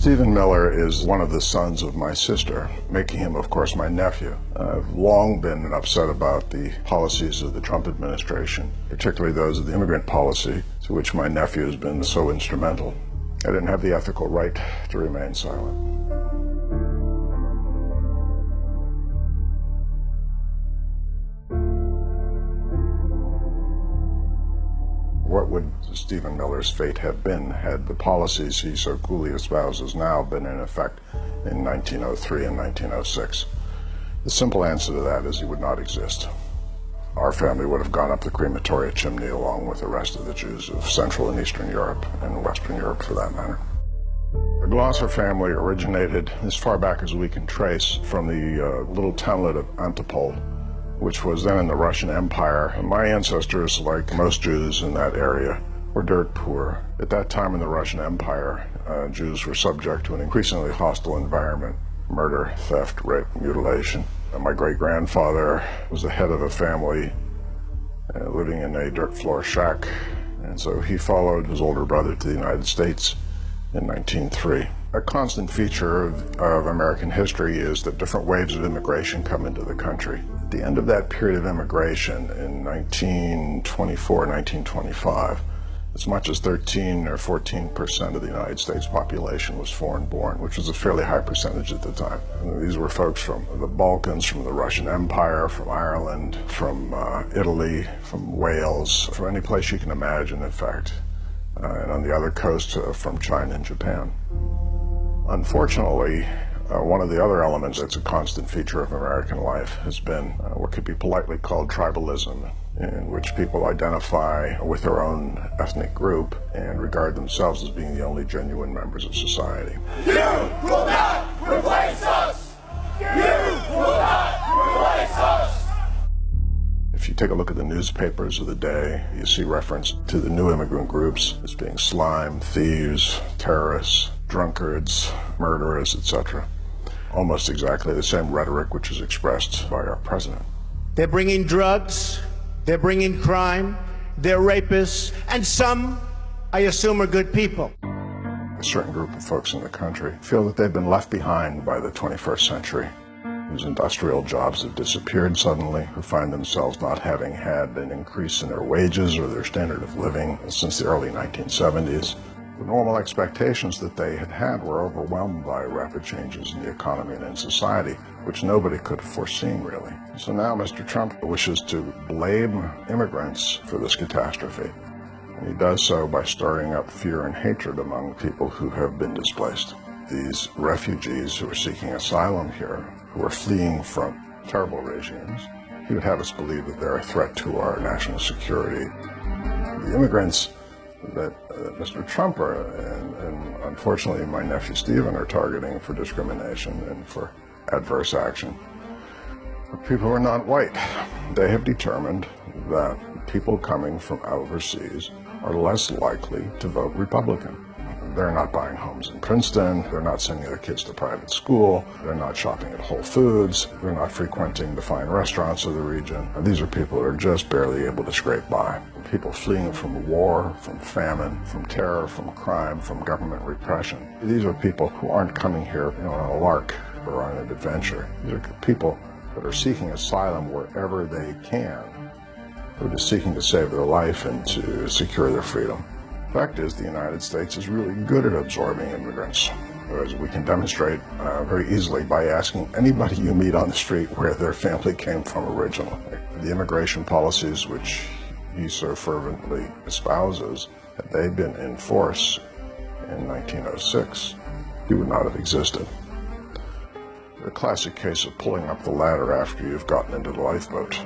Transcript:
Stephen Miller is one of the sons of my sister, making him, of course, my nephew. I've long been upset about the policies of the Trump administration, particularly those of the immigrant policy, to which my nephew has been so instrumental. I didn't have the ethical right to remain silent. What would Stephen Miller's fate have been had the policies he so coolly espouses now been in effect in 1903 and 1906? The simple answer to that is he would not exist. Our family would have gone up the crematoria chimney along with the rest of the Jews of Central and Eastern Europe, and Western Europe for that matter. The Glosser family originated as far back as we can trace from the little townlet of Antipol, which was then in the Russian Empire. And my ancestors, like most Jews in that area, were dirt poor. At that time in the Russian Empire, Jews were subject to an increasingly hostile environment: murder, theft, rape, mutilation. My great-grandfather was the head of a family living in a dirt floor shack, and so he followed his older brother to the United States in 1903. A constant feature of American history is that different waves of immigration come into the country. At the end of that period of immigration in 1924, 1925, as much as 13 or 14% of the United States population was foreign-born, which was a fairly high percentage at the time. And these were folks from the Balkans, from the Russian Empire, from Ireland, from Italy, from Wales, from any place you can imagine, in fact. And on the other coast from China and Japan. Unfortunately, one of the other elements that's a constant feature of American life has been what could be politely called tribalism, in which people identify with their own ethnic group and regard themselves as being the only genuine members of society. You will not replace us! You will not replace us! If you take a look at the newspapers of the day, you see reference to the new immigrant groups as being slime, thieves, terrorists, drunkards, murderers, etc. Almost exactly the same rhetoric which is expressed by our president. They're bringing drugs, they're bringing crime, they're rapists, and some, I assume, are good people. A certain group of folks in the country feel that they've been left behind by the 21st century, whose industrial jobs have disappeared suddenly, who find themselves not having had an increase in their wages or their standard of living since the early 1970s. The normal expectations that they had had were overwhelmed by rapid changes in the economy and in society, which nobody could have foreseen, really. So now Mr. Trump wishes to blame immigrants for this catastrophe. And he does so by stirring up fear and hatred among people who have been displaced. These refugees who are seeking asylum here, who are fleeing from terrible regimes, he would have us believe that they're a threat to our national security. The immigrants that Mr. Trump and unfortunately my nephew Stephen are targeting for discrimination and for adverse action are people who are not white. They have determined that people coming from overseas are less likely to vote Republican. They're not buying homes in Princeton, they're not sending their kids to private school, they're not shopping at Whole Foods, they're not frequenting the fine restaurants of the region. These are people who are just barely able to scrape by. People fleeing from war, from famine, from terror, from crime, from government repression. These are people who aren't coming here on a lark or on an adventure. These are people that are seeking asylum wherever they can, who are just seeking to save their life and to secure their freedom. The fact is, the United States is really good at absorbing immigrants, as we can demonstrate very easily by asking anybody you meet on the street where their family came from originally. The immigration policies which he so fervently espouses, had they been in force in 1906, he would not have existed. A classic case of pulling up the ladder after you've gotten into the lifeboat.